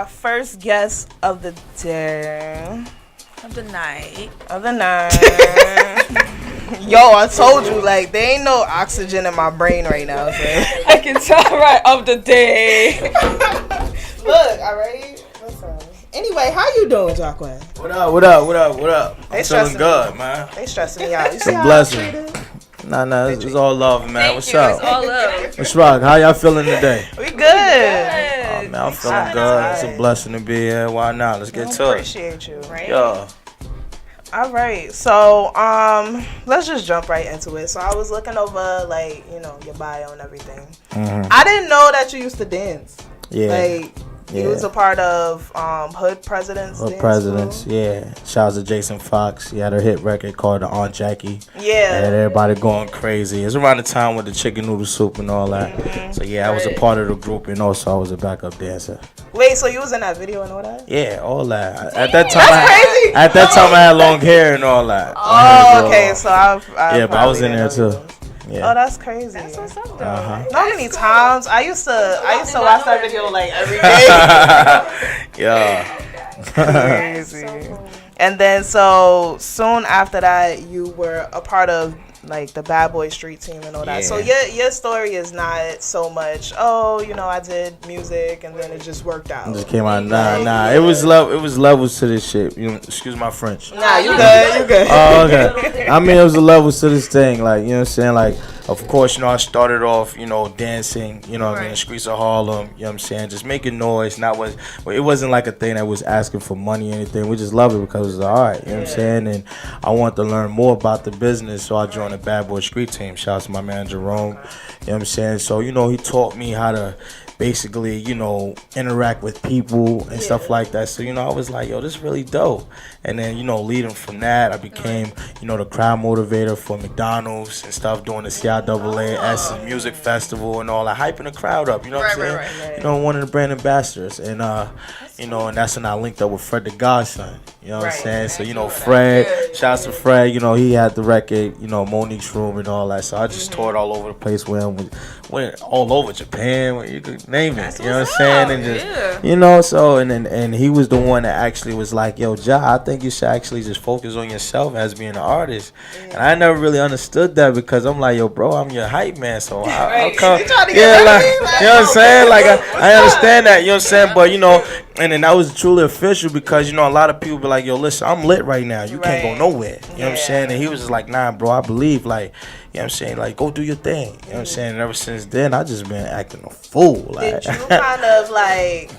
first guest of the day. Of the night. Yo, I told you, like, there ain't no oxygen in my brain right now, so. I can tell, right, of the day. Look, alright? Listen. Anyway, how you doing, Jaquae? What up? I'm feeling good, man. They stressing me out. You see It's a blessing. Nah, it's all love, man. What's up? It's all love. What's rock? How y'all feeling today? We good. Oh, man, I'm feeling good. It's a blessing to be here. Why not? Let's get to it. Appreciate you. Right? Yeah. All right, so let's just jump right into it. So I was looking over, like, you know, your bio and everything. Mm-hmm. I didn't know that you used to dance. Yeah. Like, you was a part of Hood Presidents. Hood Presidents, yeah. Shout out to Jason Fox. He had a hit record called the Aunt Jaquae. Yeah. And everybody going crazy. It's around the time with the chicken noodle soup and all that. Mm-hmm. So yeah, I was a part of the group and also I was a backup dancer. Wait, so you was in that video and all that? Yeah, all that. At that time, I had long hair and all that. Oh, okay. So I but I was in there too. Yeah. Oh, that's crazy. That's what's up, though. How many times I used to watch that video like every day. Yeah. Crazy. And then so soon after that, you were a part of like the Bad Boy Street team and all that. So your story is not so much, oh, you know, I did music and then it just worked out. It just came out. Nah. It was levels to this shit. You know, excuse my French. Nah, you good. Oh, okay. I mean, it was the levels to this thing. Like, you know what I'm saying? Like, of course, you know, I started off, you know, dancing, you know what I mean, the streets of Harlem, you know what I'm saying? Just making noise. It wasn't like a thing that was asking for money or anything. We just loved it because it was all right, you know what I'm saying? And I wanted to learn more about the business, so I joined the Bad Boy Street team. Shout out to my man, Jerome, you know what I'm saying? So, you know, he taught me how to basically, you know, interact with people and stuff like that. So, you know, I was like, yo, this is really dope. And then, you know, leading from that, I became, you know, the crowd motivator for McDonald's and stuff, doing the CIAAS music festival and all that, hyping the crowd up, you know what I'm saying? Right. You know, one of the brand ambassadors. And, you know, and that's when I linked up with Fred the Godson, you know what I'm saying? So, you know, Fred, shouts to Fred, you know, he had the record, you know, Monique's Room and all that. So I just toured all over the place with him, went all over Japan, you could name it, you know what I'm saying? And just, you know, so, and he was the one that actually was like, yo, Ja, I think you should actually just focus on yourself as being an artist. And I never really understood that because I'm like, yo, bro, I'm your hype man, so I'll come. Yeah, like, you know what I'm saying? Like, I understand that, you know what I'm saying? But, you know, and then that was truly official because, you know, a lot of people be like, yo, listen, I'm lit right now. You can't go nowhere. You know what I'm saying? And he was just like, nah, bro, I believe, like, you know what I'm saying? Like, go do your thing. You know what I'm saying? And ever since then, I just been acting a fool. Like. Did you kind of, like,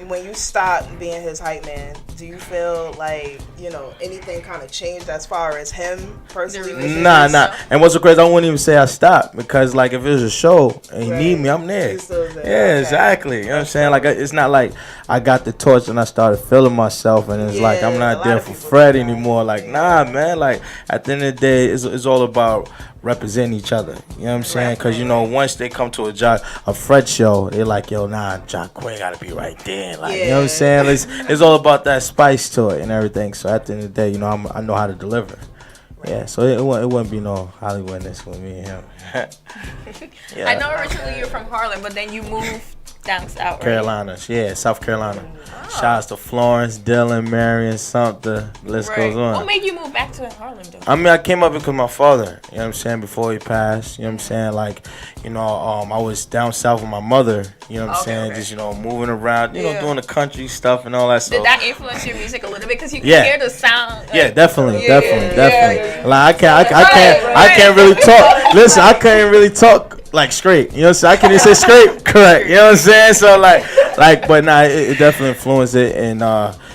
when you stopped being his hype man, do you feel like, you know, anything kind of changed as far as him personally? Nah. And what's so crazy, I wouldn't even say I stopped because, like, if it was a show and you need me, I'm there. Yeah, exactly. You know what I'm saying? Like, it's not like I got the torch and I started feeling myself and it's like I'm not there for Fred anymore. Like, nah, man. Like, at the end of the day, it's all about representing each other. You know what I'm saying? Because, you know, once they come to a Fred show, they're like, yo, nah, Jaquae got to be right there. Like, you know what I'm saying? It's all about that spice to it and everything. So at the end of the day, you know, I know how to deliver. Yeah, so it wouldn't be no Hollywoodness with me and him. I know originally you're from Harlem, but then you moved down south, right? Carolinas, yeah, South Carolina. Shout out to Florence, Dylan, Marion, Sumter, the list goes on. What made you move back to Harlem, though? I mean, I came up because my father, you know what I'm saying, before he passed, you know what I'm saying, like, you know, I was down south with my mother, you know what I'm saying, just, you know, moving around, you know, doing the country stuff and all that stuff. Did that influence your music a little bit? Because you can hear the sound. Like, definitely. Like, I can't really talk. Listen, I can't really talk like straight, you know what I'm saying? I can't even say straight correct, you know what I'm saying? So like, but nah, it definitely influenced it. And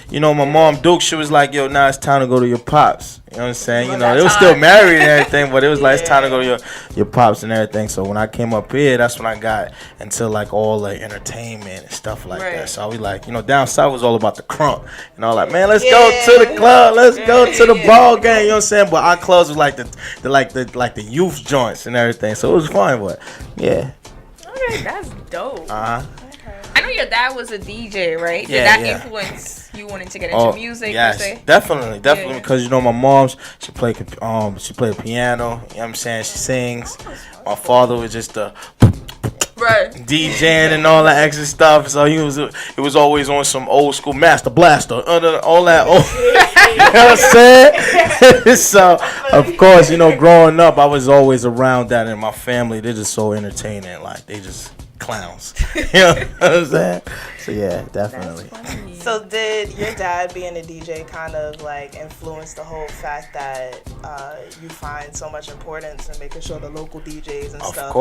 you know, my mom Duke, she was like, yo, now it's time to go to your pops. You know what I'm saying? You know, they were still married and everything, but it was like, it's time to go to your pops and everything. So when I came up here, that's when I got into like all the entertainment and stuff like that. So I was like, you know, down south was all about the crunk. And I was like, man, let's go to the club, let's go to the ball game. You know what I'm saying? But our clubs was like the youth joints and everything. So it was fun, but yeah. Okay, that's dope. Uh-huh. I know your dad was a DJ, right? Did that influence you wanting to get into music? Yes, per se? definitely. Because you know my mom's she played piano. You know what I'm saying? She sings. My father was just Right. DJing and all that extra stuff. So it was always on some old school Master Blaster, all that old. You know what I'm saying? So of course, growing up, I was always around that, and my family, they're just so entertaining. Like they just clowns. You know what I'm saying? So yeah, definitely. So did your dad being a DJ kind of like influence the whole fact that you find so much importance in making sure the local DJs and stuff? Of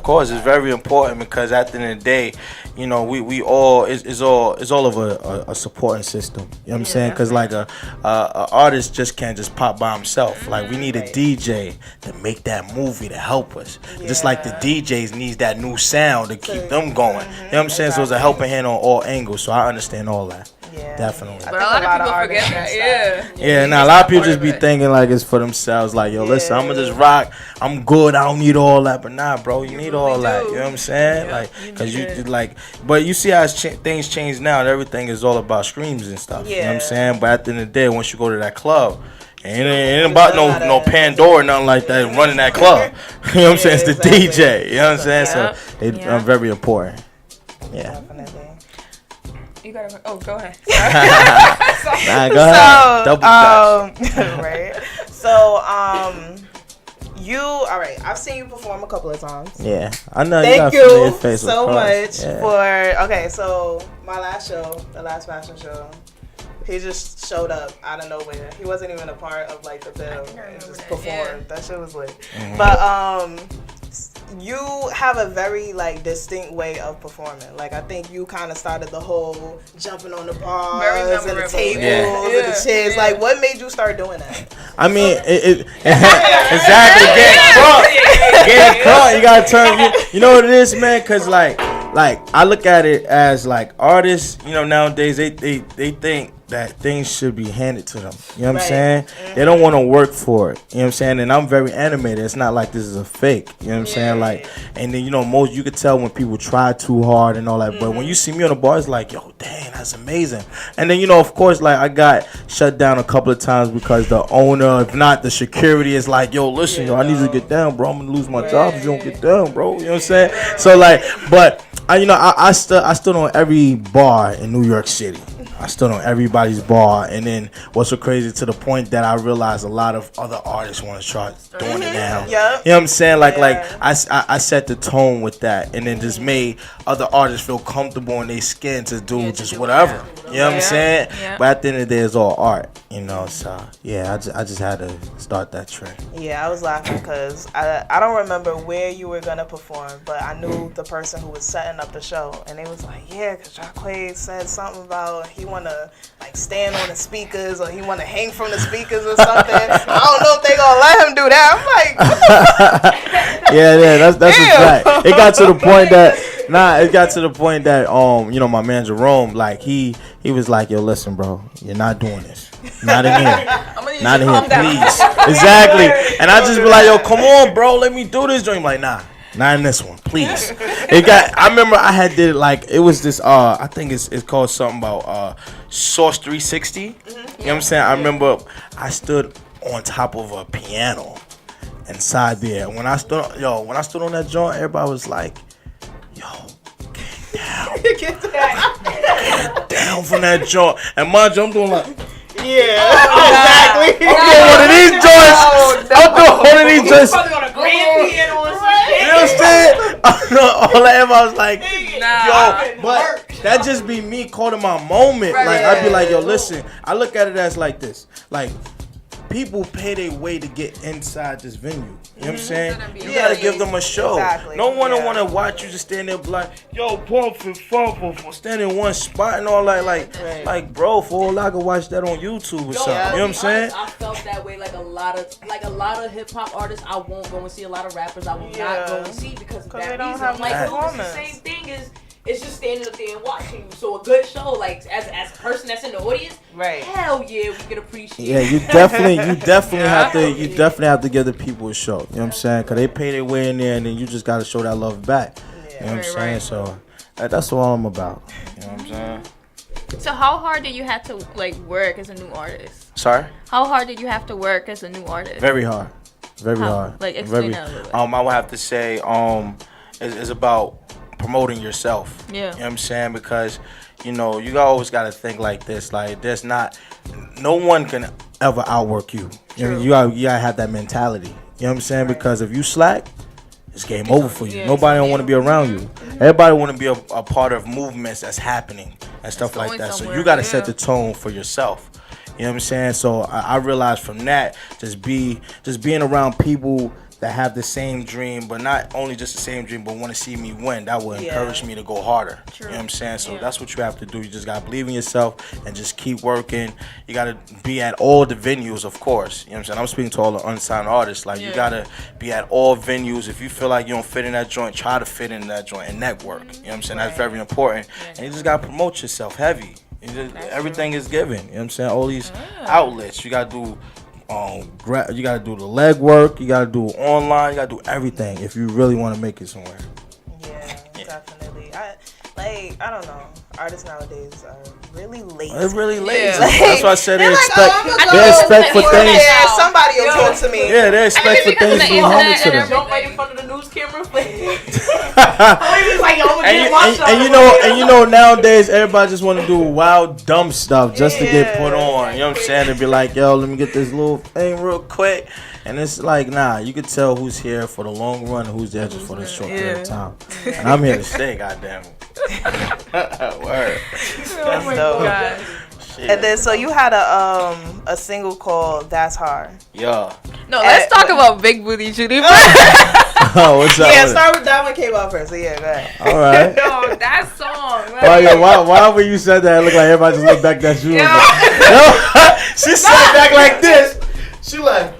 course, it's very important because at the end of the day, we all it's all of a supporting system. You know what I'm saying? Because like a artist just can't just pop by himself. Like we need a DJ to make that movie to help us. Just like the DJs needs that new sound to keep them going. You know what I'm saying? So it's a helping hand on all angles. So I understand all that. Yeah. Definitely. But a lot of people forget that. Yeah, now a lot of people just be thinking like it's for themselves. Like, yo, listen, I'm gonna just rock. I'm good. I don't need all that. But nah, bro, you need all that. You know what I'm saying? Yeah, like, cause you like, but you see how things change now. And everything is all about streams and stuff. Yeah. You know what I'm saying? But at the end of the day, once you go to that club, ain't about no Pandora or nothing like that running that club. You know what I'm saying? It's the DJ. You know what I'm saying? So they are very important. Yeah. Definitely. You gotta. Oh, go ahead. Nah, go ahead. Double right. So, all right. I've seen you perform a couple of times. Yeah, I know. Thank you so much for. Okay, so my last show, the last fashion show. He just showed up out of nowhere. He wasn't even a part of like the bill. He just performed. Yeah. That shit was lit. Mm-hmm. But you have a very like distinct way of performing. Like I think you kind of started the whole jumping on the bars and the tables and the chairs. Yeah. Like what made you start doing that? I mean, exactly. Getting caught. You gotta turn. You know what it is, man? Cause like I look at it as like artists. Nowadays they think that things should be handed to them. You know what I'm saying? Mm-hmm. They don't want to work for it. You know what I'm saying? And I'm very animated. It's not like this is a fake. You know what I'm saying? Like, and then, most you could tell when people try too hard and all that. Mm-hmm. But when you see me on the bar, it's like, yo, dang, that's amazing. And then, of course, like I got shut down a couple of times because the owner, if not the security, is like, yo, listen, yo, I need you to get down, bro. I'm gonna lose my job if you don't get down, bro. You know what I'm saying? So like, but I stood on every bar in New York City. I stood on everybody's bar, and then what's so crazy to the point that I realized a lot of other artists want to start doing it now. Yep. You know what I'm saying? Like I set the tone with that, and then just made other artists feel comfortable in their skin to do just whatever. You know what I'm saying? Yeah. But at the end of the day, it's all art. So yeah, I just had to start that trend. Yeah, I was laughing because I don't remember where you were gonna perform, but I knew the person who was setting up the show, and they was like, yeah, because Jaquae said something about he want to like stand on the speakers or he want to hang from the speakers or something. I don't know if they gonna let him do that. I'm like, yeah, that's right. It got to the point that my man Jerome, like he was like, yo, listen, bro, you're not doing this. Not in here. Not in here, please. Exactly. And I just be like, yo, come on, bro, let me do this joint. Like, nah. Not in this one, please. I remember I had did it like it was this. I think it's called something about Source 360. Mm-hmm. You know what I'm saying? I remember I stood on top of a piano inside there. When I stood on that joint, everybody was like, "Yo, get down from that joint." And mind you, I'm doing like. Exactly. I'm doing one of these joints. I'm doing one of these joints. You know what I'm saying? All that I was like, yo, but that just be me calling my moment. Like I'd be like, yo, listen. I look at it as like this. Like people pay their way to get inside this venue. You know what I'm saying? You gotta give them a show. Exactly. No one want to watch you just stand there like, yo, pump for stand in one spot and all that. Like, bro, for all I could watch that on YouTube or something. You know what I'm saying? I felt that way. Like a lot of hip hop artists, I won't go and see. A lot of rappers, I will not go and see because of that reason. Like, it's the same thing as. It's just standing up there and watching you. So a good show, like as a person that's in the audience, hell yeah, we can appreciate. Yeah, you definitely have to give the people a show. You know what I'm saying? Cause they pay their way in there, and then you just gotta show that love back. You know what I'm saying? So that's all I'm about. You know what I'm saying? So how hard did you have to like work as a new artist? Sorry? How hard did you have to work as a new artist? Very hard. Very hard. Like explain that a little bit. I would have to say is about promoting yourself. Yeah. You know what I'm saying? Because, you always got to think like this. Like, no one can ever outwork you. You gotta have that mentality. You know what I'm saying? Right. Because if you slack, it's game over for you. Nobody don't want to be around you. Everybody want to be a part of movements that's happening and stuff like that. So you got to set the tone for yourself. You know what I'm saying? So I realized from that, just being around people that have the same dream, but not only just the same dream, but want to see me win. That will encourage me to go harder. True. You know what I'm saying? So that's what you have to do. You just got to believe in yourself and just keep working. You got to be at all the venues, of course. You know what I'm saying? I'm speaking to all the unsigned artists. Like, you got to be at all venues. If you feel like you don't fit in that joint, try to fit in that joint and network. You know what I'm saying? That's very important. And you just got to promote yourself heavy. Everything is given. You know what I'm saying? All these outlets. You got to do... you gotta do the leg work, you gotta do online, you gotta do everything if you really want to make it somewhere. Yeah, definitely. I don't know. Artists nowadays are really lazy. They're really lazy. Like, that's why I said they expect for things. Somebody will talk to me. Yeah, they expect for things to be handed to them. Jump right in front of the news camera. And nowadays everybody just want to do wild, dumb stuff just to get put on. You know what I'm saying? To be like, yo, let me get this little thing real quick. And it's like, nah, you can tell who's here for the long run and who's there just for the short period of time. And I'm here to stay, goddamn it. Word. Oh my God. Shit. And then, so you had a single called "That's Hard." Yeah. No, let's talk about Big Booty Judy. Oh, what's up? Yeah, start with that one came out first. So yeah, go ahead. All right. No, that song. Why when you said that, it looked like everybody just looked back at you? She sat back like this. She like.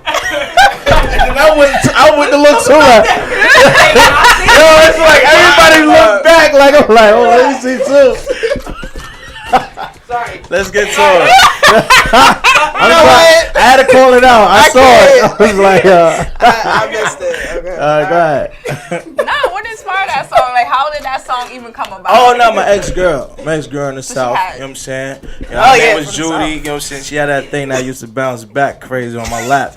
And I wouldn't look too right. Yo, it's like everybody look back like I'm like, oh, let me see too. Sorry. Let's get to it. I had to call it out. I saw it. I was like, I missed it. Okay. Go ahead. Nah, what inspired that song? Like, how did that song even come about? Oh, no, my ex-girl in the South. You know what I'm saying? Her name was Judy. You know what I'm saying? She had that thing that used to bounce back crazy on my lap.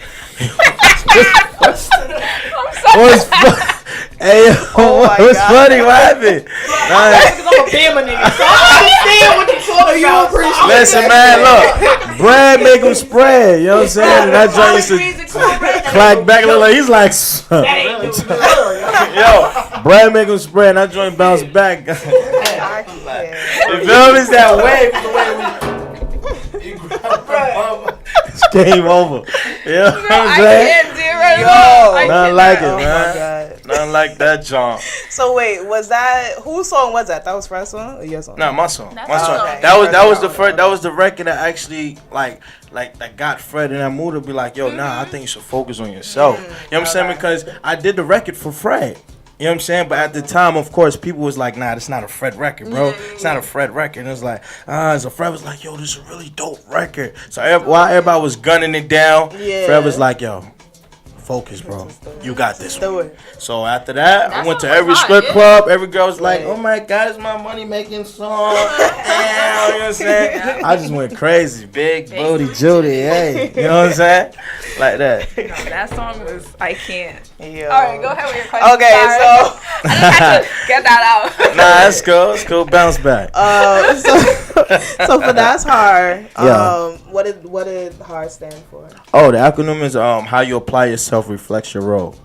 Hey, what's funny? What happened? Because I'm a Bama nigga, so I understand what you're talking about. Listen, man, look. Bread make him spread. You know what I'm saying? And that joint used to clack back a little. He's like, yo, bread make him spread. And that joint bounce back. You feel me? It's that wave. You grab bread. It's game over. You know what I'm saying? Nothing like it, man. Nothing like that, John. So wait, whose song was that? That was Fred's song or your song? No, my song. That's my song. okay. That was the record that actually like that got Fred in that mood to be like, yo, nah, I think you should focus on yourself. You know what I'm saying? Because I did the record for Fred. You know what I'm saying? But at the time, of course, people was like, nah, that's not a Fred record, bro. It's not a Fred record. And it was like, so Fred was like, yo, this is a really dope record. So while everybody was gunning it down, Fred was like, yo, focus, bro. You got this one. So after that, I went to every strip club. Every girl was like, oh my God, it's my money making song. You know what I'm saying? I just went crazy. Big booty Judy, hey. You know what I'm saying? Like that. No, that song was, I can't. Yo. All right, go ahead with your question. Okay, so I had to get that out. Nah, that's cool. It's cool. Bounce back. So for That's Hard, what did Hard stand for? Oh, the acronym is how you apply yourself reflects your role.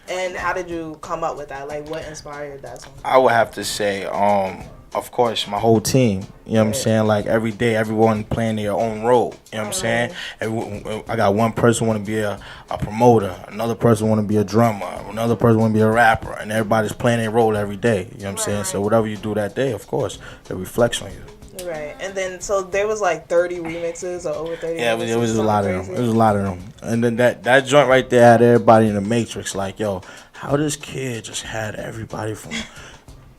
And how did you come up with that? Like, what inspired that song? I would have to say, of course, my whole team. You know what I'm saying? Like, every day, everyone playing their own role. You know what I'm saying? I got one person want to be a promoter, another person want to be a drummer, another person want to be a rapper, and everybody's playing their role every day. You know what I'm saying? So whatever you do that day, of course, it reflects on you. Right, and then so there was like 30 remixes or over 30. Yeah, it was a lot of them. It was a lot of them, and then that joint right there had everybody in the Matrix. Like, yo, how this kid just had everybody from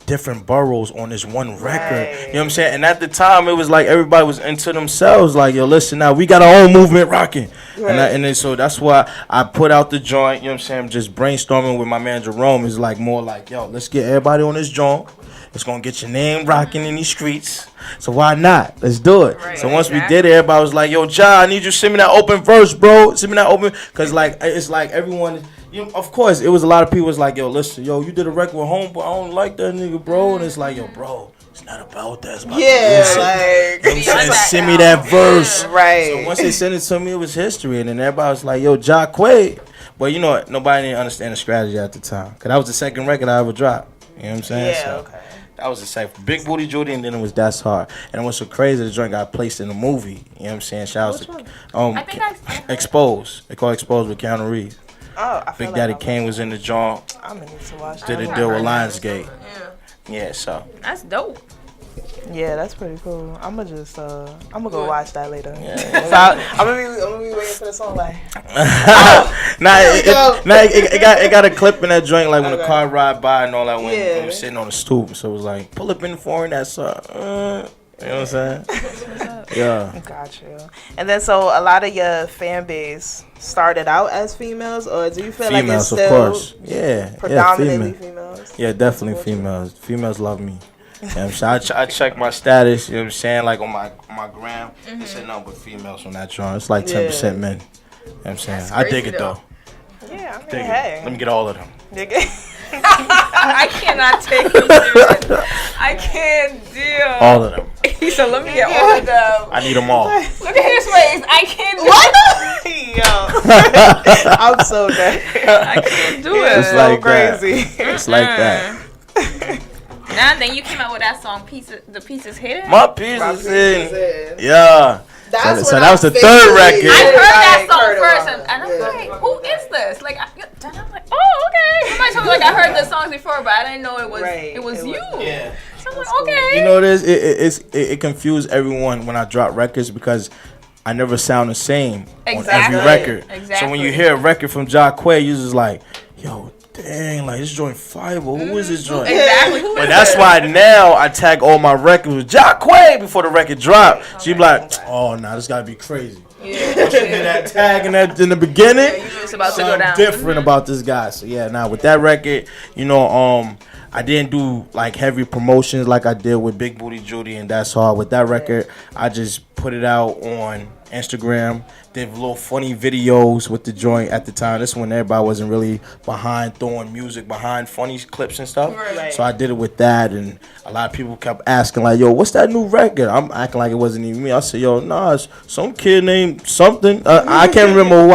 different boroughs on this one record. You know what I'm saying? And at the time, it was like everybody was into themselves. Like, yo, listen, now we got our own movement rocking. Right. And then so that's why I put out the joint. You know what I'm saying? Just brainstorming with my man Jerome is like more like, yo, let's get everybody on this joint. It's going to get your name rocking in these streets. So why not? Let's do it. Right, so once we did it, everybody was like, yo, Ja, I need you to send me that open verse, bro. Send me that open. Because, like, it's like everyone, of course, it was a lot of people was like, yo, listen, yo, you did a record with Homeboy. I don't like that nigga, bro. And it's like, yo, bro, it's not about that. It's about send me that verse. Right. So once they sent it to me, it was history. And then everybody was like, yo, Jaquae. But you know what? Nobody didn't understand the strategy at the time. Because that was the second record I ever dropped. You know what I'm saying? Yeah, so okay. that was the second. Big Booty Judy, and then it was That's Hard. And what's so crazy, the joint got placed in a movie. You know what I'm saying? Shout out to Exposed. They call Exposed with Keanu Reeves. Oh, I feel Big Daddy Kane was in the joint. I'm gonna need to watch that. Did a deal with Lionsgate. Yeah, so. That's dope. Yeah, that's pretty cool. I'm gonna go watch that later. Yeah. So I'm gonna be waiting for the song like. It got a clip in that joint like when the car ride by and all that when we were sitting on the stoop. So it was like pull up in the foreign that song. You know what I'm saying? Yeah. Got you. And then so a lot of your fan base started out as females, or do you feel like it's still of course. Yeah. predominantly females? Yeah, definitely females. Females love me. You know what I'm saying? I check my status, you know what I'm saying, like on my gram. It said nothing but females on that joint. It's like 10% men. You know what I'm saying? I dig it though. Yeah, I mean, hey. Let me get all of them. I cannot take you serious. I can't deal. All of them. He said, let me get all of them. I need them all. Look at his face. I can't do it. Yo. I'm so dead. I can't do it. It's so like crazy. It's like that. Now then you came out with that song, The Pieces Hidden? My piece is in. Yeah. That's so that was the third record. I heard that song first, and I'm like, who is this? Like, I'm like, oh, okay. Somebody told me like I heard the songs before, but I didn't know it was you. Yeah. So I'm like, okay. You know what it is? It confused everyone when I drop records because I never sound the same on every record. Exactly. So when you hear a record from Jaquae, you're just like, yo, dang, like this joint fire, but who is this joint? Exactly. But that's why now I tag all my records with Jaquae before the record drop. So you be like, oh, nah, this gotta be crazy. Yeah. Did that tag in the beginning. Yeah, you know it's about to go down. Different about this guy. So yeah, now with that record, you know, I didn't do like heavy promotions like I did with Big Booty Judy and That's Hard. With that record, I just put it out on Instagram, did little funny videos with the joint at the time. This when everybody wasn't really behind throwing music behind funny clips and stuff. Right. So I did it with that, and a lot of people kept asking like, yo, what's that new record? I'm acting like it wasn't even me. I said, yo, nah, it's some kid named something. I can't remember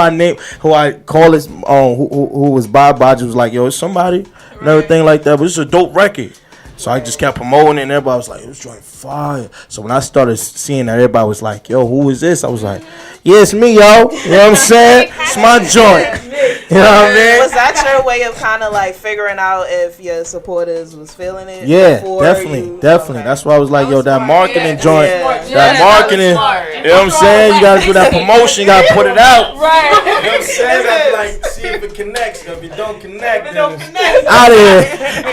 who I call it, who was Bob Bodge was like, yo, it's somebody and everything like that, but it's a dope record. So I just kept promoting it, and everybody was like, it was joint fire. So when I started seeing that, everybody was like, yo, who is this? I was like, yeah, it's me, yo. You know what I'm saying? It's my joint. You know what I mean? Was that your way of kind of like figuring out if your supporters was feeling it? Yeah, definitely. Okay. That's why I was like, yo, that marketing joint, that marketing, you know what I'm saying? You got to do that promotion, you got to put it out. Right. You know what I'm saying? That's like, see if it connects. If it don't connect, then it's out of here.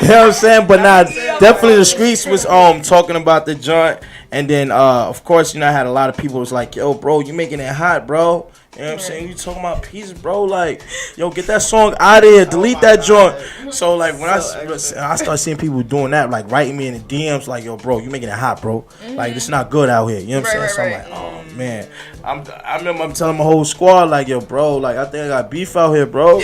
You know what I'm saying? But nah, definitely the streets was talking about the joint. And then, of course, you know, I had a lot of people was like, yo, bro, you making it hot, bro. You know what I'm saying? You talking about pieces, bro. Like, yo, get that song out of here. Delete that joint. So, like, when I started seeing people doing that, like, writing me in the DMs, like, yo, bro, you making it hot, bro. Like, it's not good out here. You know what I'm saying? So I'm like, oh, man. I remember I'm telling my whole squad, like, yo, bro, like, I think I got beef out here, bro. I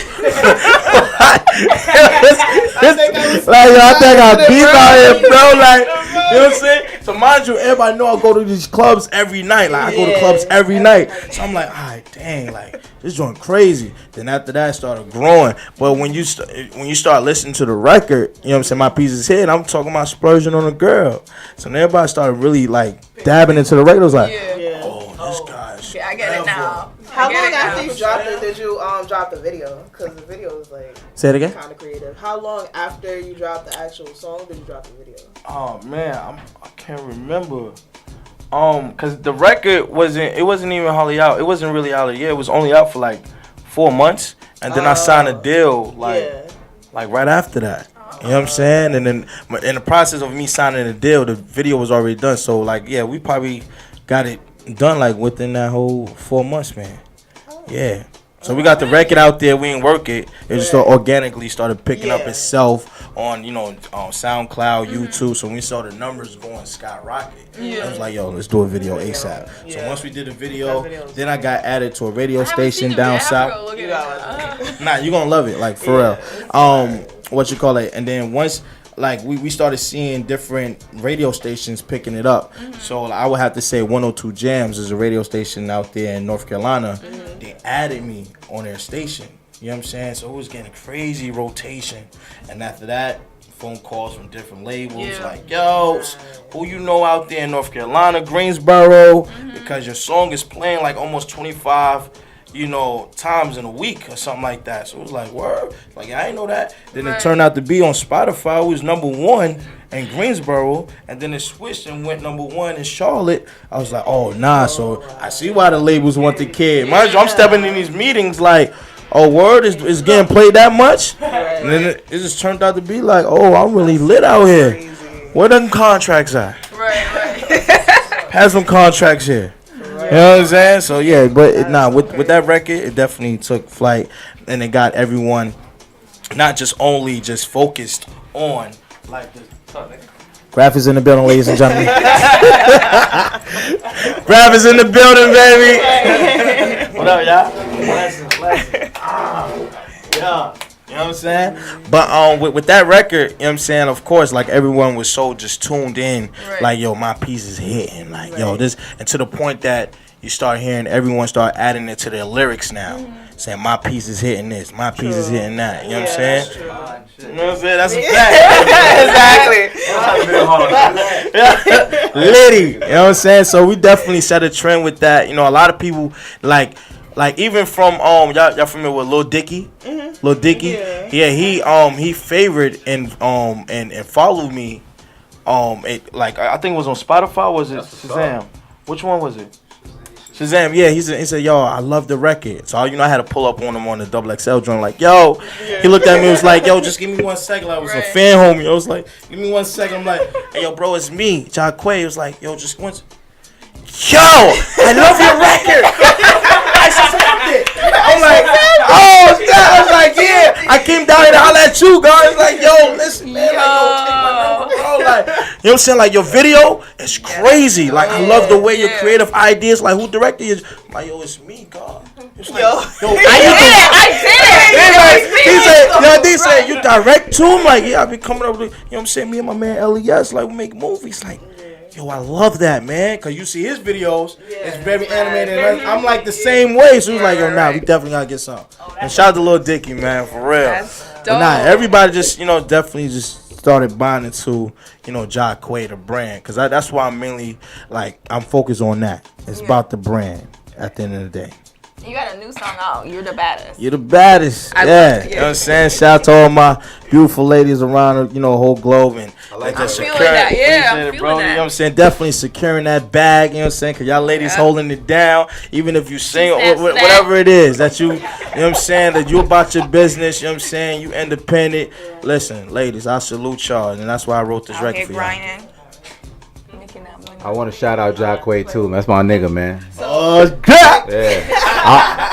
think I got beef out here, bro. Like, you know what I'm saying? So mind you, everybody know I go to these clubs every night. Like, I go to clubs every night. So I'm like, all right, dang, like, this joint crazy. Then after that, it started growing. But when you start listening to the record, you know what I'm saying, My Pieces Hidden, I'm talking about splurging on a girl. So then everybody started really, like, dabbing into the record. It was like, oh, this guy's I get it now. How long after you dropped it did you drop the video? Because the video was like, say it again, kind of creative. How long after you dropped the actual song did you drop the video? Oh man, I can't remember. Cause the record wasn't even hardly out. It wasn't really out yet. It was only out for like 4 months, and then I signed a deal like right after that. You know what I'm saying? And then in the process of me signing the deal, the video was already done. So like, yeah, we probably got it done like within that whole 4 months, man. Yeah. So we got the record out there. We didn't work it. It just organically started picking up itself on, SoundCloud, YouTube. So when we saw the numbers going skyrocket, I was like, yo, let's do a video ASAP. So once we did a video, then I got added to a radio station down south. Nah, you're gonna love it, like for real. What you call it? And then once. Like we started seeing different radio stations picking it up. So I would have to say 102 Jams is a radio station out there in North Carolina. They added me on their station. You know what I'm saying? So it was getting a crazy rotation. And after that, phone calls from different labels like, yo, who you know out there in North Carolina, Greensboro, because your song is playing like almost 25 times in a week or something like that. So it was like, word? Like, I didn't know that. Then it turned out to be on Spotify. It was number 1 in Greensboro. And then it switched and went number 1 in Charlotte. I was like, oh, nah. So I see why the labels want the kid. Mind you, I'm stepping in these meetings like, oh, word is getting played that much? And then it just turned out to be like, oh, I'm really lit out here. Where them contracts at? Right. Have some contracts here. You know what I'm saying? So yeah, but with that record, it definitely took flight, and it got everyone not just focused on like the Graph is in the building, ladies and gentlemen. Graph is in the building, baby. What up, y'all? Blessings. Yeah. You know what I'm saying? But with that record, you know what I'm saying, of course, like everyone was so just tuned in, like, yo, my piece is hitting, like, yo, this, and to the point that you start hearing everyone start adding it to their lyrics now, saying my piece is hitting this, my piece is hitting that. You know what I'm saying? You know what I'm saying? That's a fact. Exactly. Liddy. You know what I'm saying? So we definitely set a trend with that. You know, a lot of people like even from y'all familiar with Lil Dicky? Lil Dicky? Yeah, he favored and followed me. I think it was on Spotify. Was it Shazam? Which one was it? Shazam, yeah, he said, yo, I love the record. So, I had to pull up on him on the XXL joint, like, yo. He looked at me and was like, yo, just give me 1 second. Like, I was a fan homie. I was like, give me 1 second. I'm like, hey, yo, bro, it's me, Jaquae. He was like, yo, just once. Yo, I love your record. I snapped it. I'm like, oh, God. I was like, yeah. I came down here to holler at you, guys. Like, yo, listen, man. Like, yo, take my number, bro. Like, you know what I'm saying? Like, your video is crazy. Like, I love the way your creative ideas, like, who directed you? I'm like, yo, it's me, God. It's like, yo, I did it. He said, you direct too? I'm like, yeah, I be coming up with, you know what I'm saying? Me and my man, LES, like, we make movies. Like, yo, I love that, man, because you see his videos, it's very animated. I'm like the same way. So he was like, yo, we definitely got to get some. And shout out to Lil Dicky, man, for real. But everybody just, definitely just started bonding to, Jaquae, the brand, because that's why I'm mainly, like, I'm focused on that. It's about the brand at the end of the day. You got a new song out. You're the baddest. You're the baddest. You know what I'm saying? Shout out to all my beautiful ladies around, the whole globe. And I'm feeling that. Yeah, I'm feeling bro. that. You know what I'm saying? Definitely securing that bag. You know what I'm saying? Because y'all ladies holding it down. Even if you sing or whatever it is that you know what I'm saying? That you about your business. You know what I'm saying? You independent. Listen, ladies, I salute y'all. And that's why I wrote this record for y'all. I want to shout out Jaquae too. That's my nigga, man. Yeah.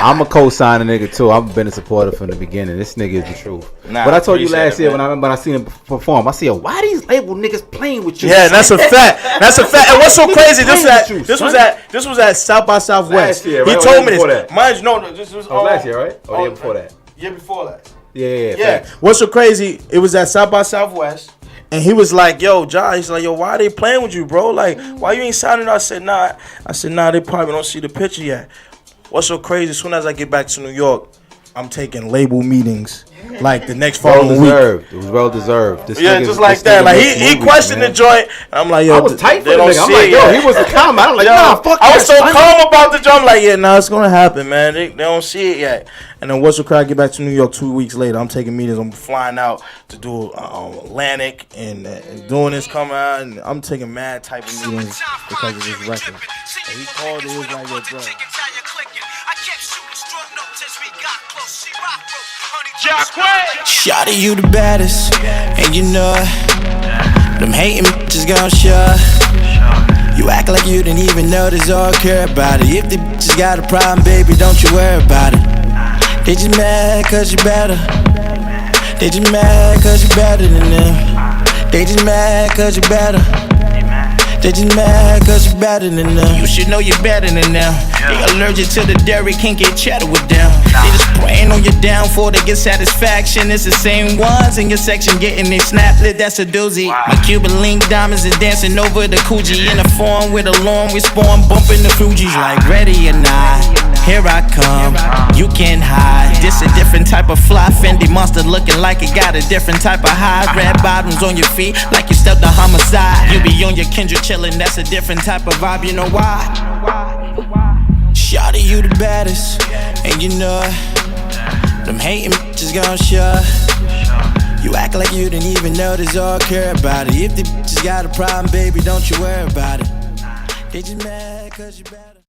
I'm a co-signer nigga too. I've been a supporter from the beginning. This nigga is the truth. But I told you last year when I seen him perform, I said, why these label niggas playing with you? Yeah, that's a fact. That's a fact. And what's so crazy? This was at South by Southwest. Last year, right? He told me this. Mind you, no, this was last year, right? Or the year before that? Year before that. Yeah. What's so crazy? It was at South by Southwest. And he was like, yo, John, he's like, yo, why are they playing with you, bro? Like, why you ain't signing? I said, nah, they probably don't see the picture yet. What's so crazy? As soon as I get back to New York, I'm taking label meetings like the next following week. It was well deserved. Just like that. Like he questioned the joint. And I'm like, yo, I was tight for the nigga. I'm like, yo, he was a calm. I'm like, nah, fuck that. I was so calm about the joint. I'm like, yeah, it's gonna happen, man. They don't see it yet. And then what's so crazy? I get back to New York 2 weeks later. I'm taking meetings. I'm flying out to do Atlantic and doing this coming out. And I'm taking mad type of meetings because of this record. And he called it. He was like, yo, bro. Shawty, you the baddest, and you know it. Them hating bitches gon' show. You act like you didn't even notice or care about it. If the bitches got a problem, baby, don't you worry about it. They just mad cause you better. They just mad cause you better than them. They just mad cause you better. They just mad cause you better than them. You should know you're better than them. They allergic to the dairy, can't get cheddar with them. They just praying on your downfall to get satisfaction. It's the same ones in your section getting they snap lit, that's a doozy. My Cuban link diamonds is dancing over the Coogee. In a form with a long respawn, bumping the Fugees like ready or not. Here I come, you can't hide. This a different type of fly Fendi monster looking like it got a different type of high. Red bottoms on your feet like you stepped a homicide. You be on your Kendrick chillin', that's a different type of vibe, you know why? Shawty, you the baddest, and you know it. Them hating bitches gon' show. You act like you didn't even notice or care about it. If the bitches got a problem, baby, don't you worry about it. They just mad cause you better.